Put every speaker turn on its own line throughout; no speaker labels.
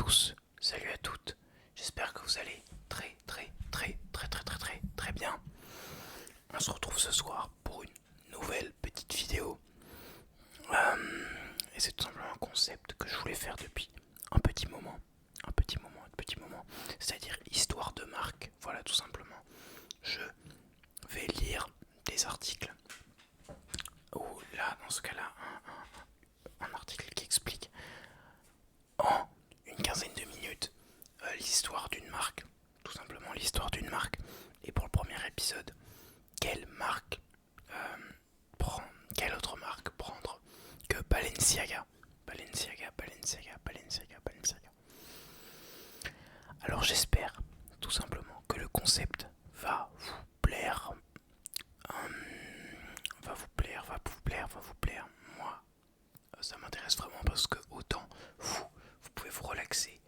tous, salut à toutes. J'espère que vous allez très bien. On se retrouve ce soir pour une nouvelle petite vidéo. Et c'est tout simplement un concept que je voulais faire depuis un petit moment. C'est-à-dire histoire de marque. Voilà, tout simplement. Je vais lire des articles. Ou là, dans ce cas-là, un article qui explique en une quinzaine de minutes l'histoire d'une marque, tout simplement l'histoire d'une marque. Et pour le premier épisode, quelle marque quelle autre marque prendre que Balenciaga. Alors j'espère tout simplement que le concept va vous plaire. Va vous plaire. Moi, ça m'intéresse vraiment parce que autant vous pouvez vous relaxer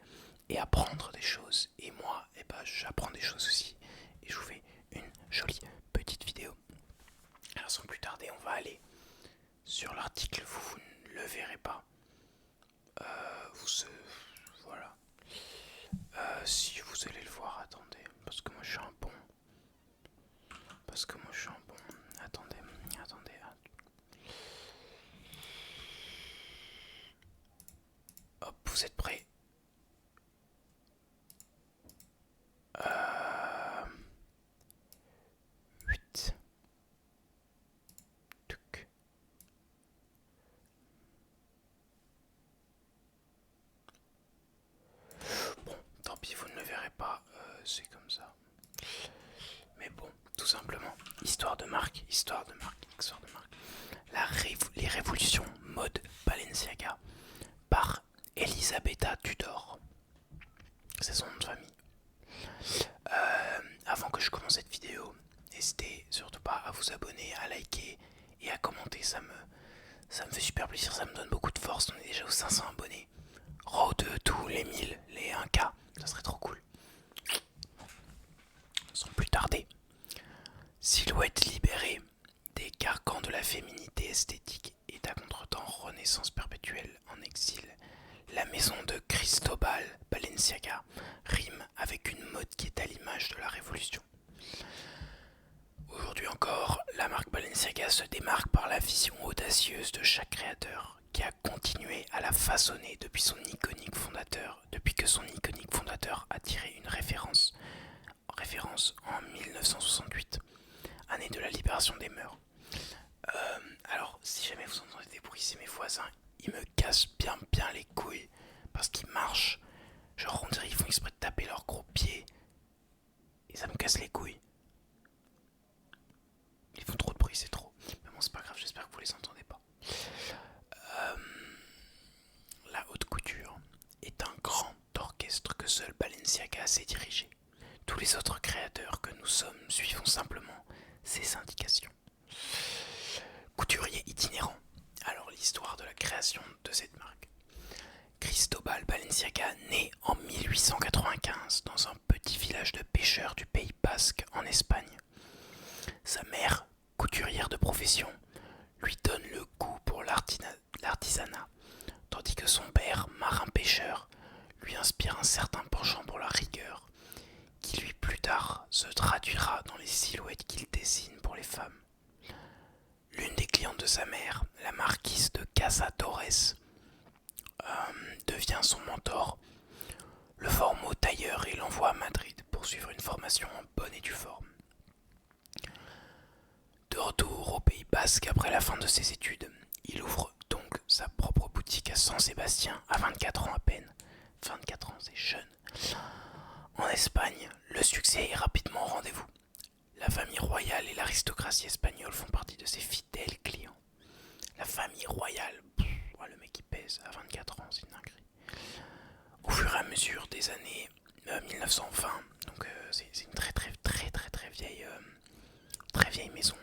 et apprendre des choses. Et moi, j'apprends des choses aussi. Et je vous fais une jolie petite vidéo. Alors sans plus tarder, on va aller sur l'article. Vous ne le verrez pas. Voilà. Si vous allez le voir, attendez. Parce que moi je suis un bon. Attendez. Hop, vous êtes prêts? Euh... 8. Tuc. Bon, tant pis, vous ne le verrez pas, c'est comme ça. Mais bon, tout simplement, histoire de marque. Les révolutions mode Balenciaga par Elisabetta Tudor. C'est son nom de famille. Avant que je commence cette vidéo, n'hésitez surtout pas à vous abonner, à liker et à commenter. Ça me fait super plaisir, ça me donne beaucoup de force. On est déjà aux 500 abonnés. Road de tous les 1000, les 1K, ça serait trop cool. Sans plus tarder, silhouette libérée des carcans de la féminité esthétique et à contretemps renaissance perpétuelle en exil. La maison de Cristobal Balenciaga rime avec une mode qui est à l'image de la révolution. Aujourd'hui encore, la marque Balenciaga se démarque par la vision audacieuse de chaque créateur qui a continué à la façonner depuis que son iconique fondateur a tiré une référence en 1968, année de la libération des mœurs. Alors, si jamais vous entendez des bruits, c'est mes voisins, ils me cassent bien les couilles parce qu'ils marchent. Genre, on dirait qu'ils font exprès de taper leurs gros pieds et ça me casse les couilles. Ils font trop de bruit, c'est trop. Mais bon, c'est pas grave, j'espère que vous les entendez pas. La haute couture est un grand orchestre que seul Balenciaga sait diriger. Tous les autres créateurs que nous sommes suivons simplement ses indications. Couturier itinérant. Alors l'histoire de la création de cette marque. Cristobal Balenciaga naît en 1895 dans un petit village de pêcheurs du Pays Basque en Espagne. Sa mère, couturière de profession, lui donne le goût pour l'artisanat, tandis que son père, marin-pêcheur, lui inspire un certain penchant pour la rigueur, qui lui plus tard se traduira dans les silhouettes qu'il dessine pour les femmes. L'une des clientes de sa mère, la marquise de Casa Torres, devient son mentor, le forme au tailleur et l'envoie à Madrid pour suivre une formation en bonne et due forme. De retour au Pays Basque après la fin de ses études, il ouvre donc sa propre boutique à San Sébastien à 24 ans à peine. 24 ans, c'est jeune. En Espagne, le succès est rapidement au rendez-vous. La famille royale et l'aristocratie espagnole font partie de ses fidèles clients. La famille royale, le mec il pèse à 24 ans, c'est une dinguerie. Au fur et à mesure des années 1920, donc c'est une très vieille maison.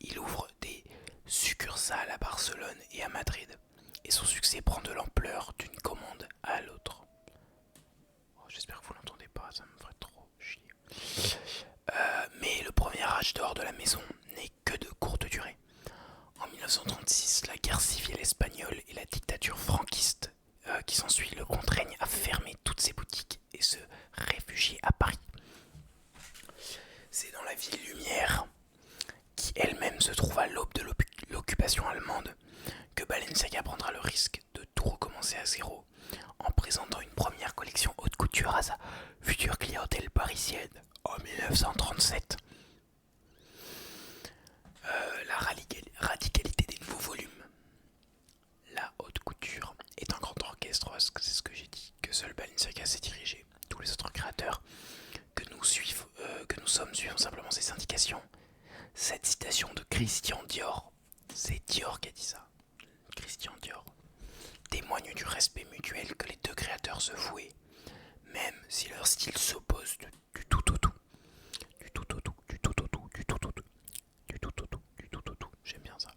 Il ouvre des succursales à Barcelone et à Madrid, et son succès prend de l'ampleur d'une commande à l'autre. Oh, j'espère que vous l'entendez pas, ça me ferait trop chier. Mais le premier âge d'or de la maison n'est que de courte durée. En 1936, la guerre civile espagnole et la dictature franquiste qui s'ensuit le contraignent à fermer voiture à sa future clientèle parisienne en 1937. La radicalité des nouveaux volumes. La haute couture est un grand orchestre, c'est ce que j'ai dit, que seul Balenciaga s'est dirigé. Tous les autres créateurs que nous sommes suivons simplement ses indications. Cette citation de Christian Dior, c'est Dior qui a dit ça, Christian Dior, témoigne du respect mutuel que les deux créateurs se vouaient, même si leur style s'oppose du tout au tout. Du tout au tout, du tout au tout, du tout au tout, du tout au tout, du tout au tout, j'aime bien ça.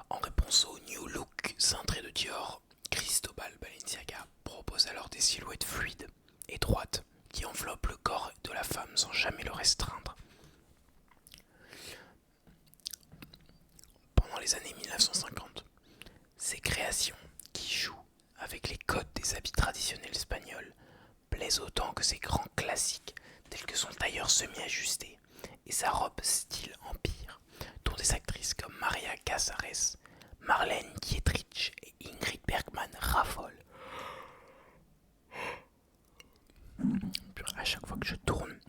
En réponse au New Look cintré de Dior, Cristobal Balenciaga propose alors des silhouettes fluides et droites qui enveloppent le corps de la femme sans jamais le restreindre. Pendant les années 1950, ces créations, qui jouent avec les codes des habits traditionnels espagnols, plaisent autant que ses grands classiques tels que son tailleur semi-ajusté et sa robe style empire, dont des actrices comme Maria Casares, Marlène Dietrich et Ingrid Bergman raffolent. À chaque fois que je tourne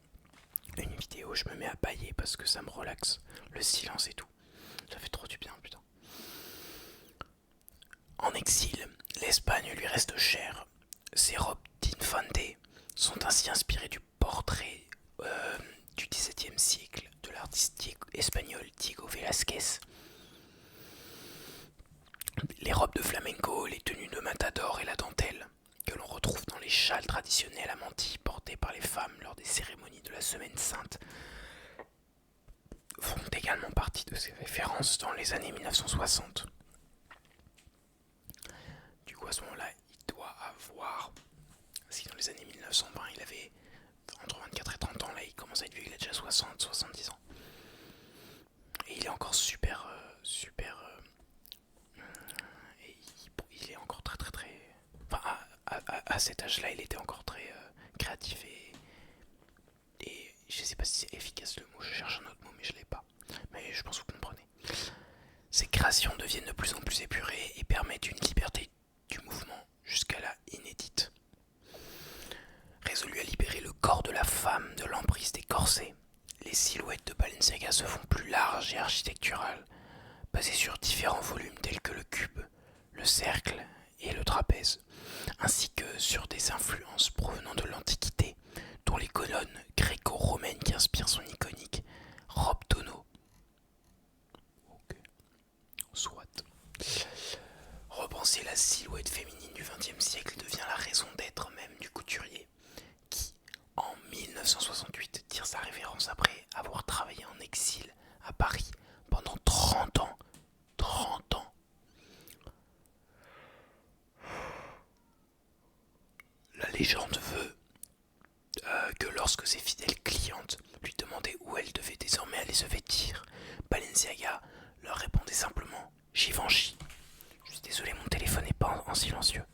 une vidéo, je me mets à bâiller parce que ça me relaxe, le silence et tout. Ça fait trop du bien, putain. En exil, l'Espagne lui reste chère. Ses robes d'Infante sont ainsi inspirées du portrait du XVIIe siècle de l'artiste espagnol Diego Velázquez. Les robes de flamenco, les tenues de matador et la dentelle, que l'on retrouve dans les châles traditionnels à mantilles portés par les femmes lors des cérémonies de la Semaine Sainte, font également partie de ses références dans les années 1960. Du coup, à ce moment-là, il doit avoir... Si dans les années 1920, il avait entre 24 et 30 ans, là, il commence à être vieux, il a déjà 60, 70 ans. Et il est encore super... et il est encore très... Enfin, à cet âge-là, il était encore très créatif et je sais pas si c'est efficace le mot, je cherche un autre mot mais je l'ai pas. Mais je pense que vous comprenez. Ces créations deviennent de plus en plus épurées et permettent une liberté du mouvement jusqu'à là inédite. Résolu à libérer le corps de la femme de l'emprise des corsets, les silhouettes de Balenciaga se font plus larges et architecturales, basées sur différents volumes tels que le cube, le cercle et le trapèze, ainsi que sur des influences provenant de l'Antiquité, dont les colonnes gréco-romaines qui inspirent son iconique robe tonneau. Ok, soit. Repenser la silhouette féminine du XXe siècle devient la raison d'être même du couturier, qui, en 1968, tire sa révérence après avoir travaillé en exil à Paris pendant 30 ans. 30 ans. La légende veut que lorsque ses fidèles clientes lui demandaient où elle devait désormais aller se vêtir, Balenciaga leur répondait simplement « Givenchy ». Je suis désolé, mon téléphone n'est pas en silencieux.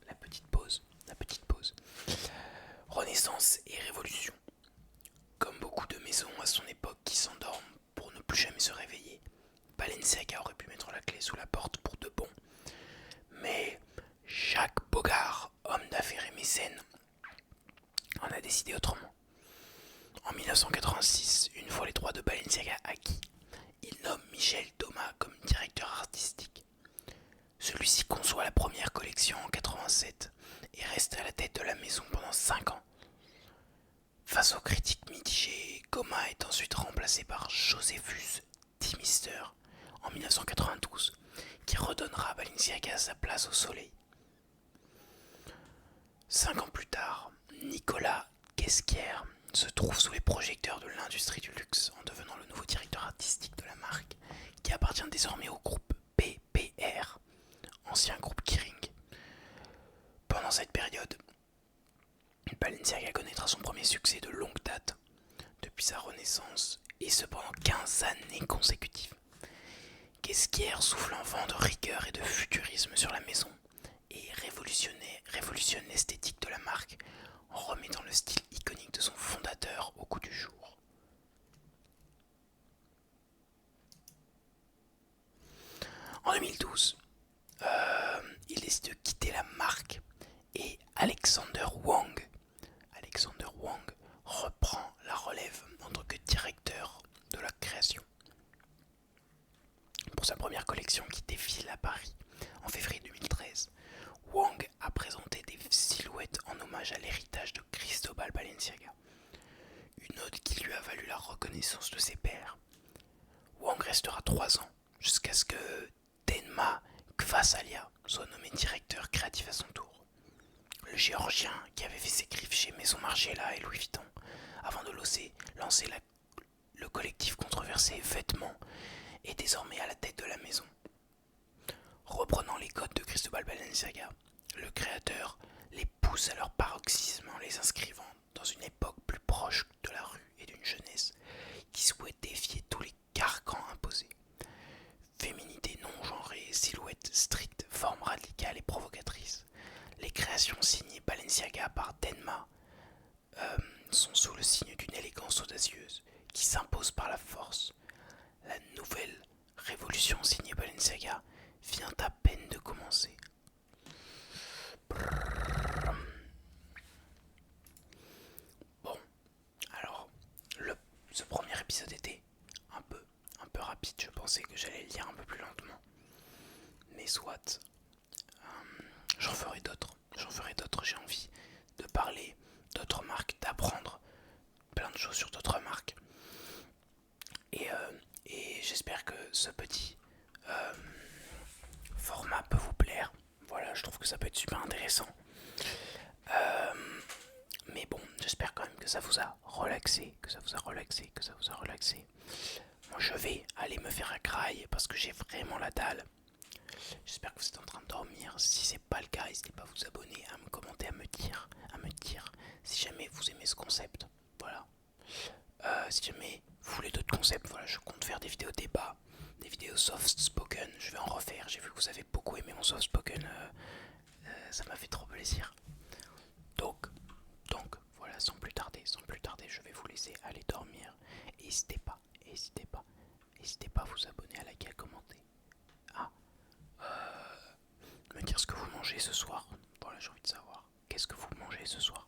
La petite pause. Renaissance et révolution. Comme beaucoup de maisons à son époque qui s'endorment pour ne plus jamais se réveiller, Balenciaga aurait pu mettre la clé sous la porte pour de bon. Mais Jacques Bogart, homme d'affaires et mécène, en a décidé autrement. En 1986, une fois les droits de Balenciaga acquis, il nomme Michel Thomas comme directeur artistique. Celui-ci conçoit la première collection en 87 et reste à la tête de la maison pendant 5 ans. Face aux critiques mitigées, Goma est ensuite remplacé par Josephus Dimister en 1992, qui redonnera à Balenciaga sa place au soleil. 5 ans plus tard, Nicolas Ghesquière se trouve sous les projecteurs de l'industrie du luxe en devenant le nouveau directeur artistique de la marque, qui appartient désormais au groupe PPR, ancien groupe Kering. Pendant cette période, Balenciaga connaîtra son premier succès de longue date depuis sa renaissance et ce pendant 15 années consécutives. Ghesquière souffle un vent de rigueur et de futurisme sur la maison et naissance de ses pères. Wang restera 3 ans, jusqu'à ce que Tenma Kvasalia soit nommé directeur créatif à son tour. Le géorgien qui avait fait ses griffes chez Maison Margiela et Louis Vuitton, avant de lancer le collectif controversé Vêtements, est désormais à la tête de la maison. Reprenant les codes de Cristobal Balenciaga, le créateur les pousse à leur paroxysme en les inscrivant dans une époque plus proche de la rue et d'une jeunesse qui souhaite défier tous les carcans imposés. Féminité non genrée, silhouette stricte, forme radicale et provocatrice. Les créations signées Balenciaga par Tenma sont sous le signe d'une élégance audacieuse qui s'impose par la force. La nouvelle révolution signée Balenciaga vient à peine de commencer. Bon, alors, ce premier épisode était un peu rapide. Je pensais que j'allais le lire un peu plus lentement. Mais soit, j'en ferai d'autres. J'ai envie de parler d'autres marques, d'apprendre plein de choses sur d'autres marques. Et j'espère que ce petit format peut vous plaire. Voilà, je trouve que ça peut être super intéressant. Mais bon, j'espère quand même que ça vous a relaxé, Moi je vais aller me faire un graille parce que j'ai vraiment la dalle. J'espère que vous êtes en train de dormir. Si c'est pas le cas, n'hésitez pas à vous abonner, à me commenter, à me dire si jamais vous aimez ce concept. Voilà. Si jamais vous voulez d'autres concepts, voilà, je compte faire des vidéos débat, des vidéos soft spoken. Je vais en refaire. J'ai vu que vous avez beaucoup aimé mon soft spoken. Ça m'a fait trop plaisir. Donc voilà, sans plus tarder, je vais vous laisser aller dormir. Et n'hésitez pas à vous abonner, à liker, à commenter, à me dire ce que vous mangez ce soir. Voilà, j'ai envie de savoir. Qu'est-ce que vous mangez ce soir?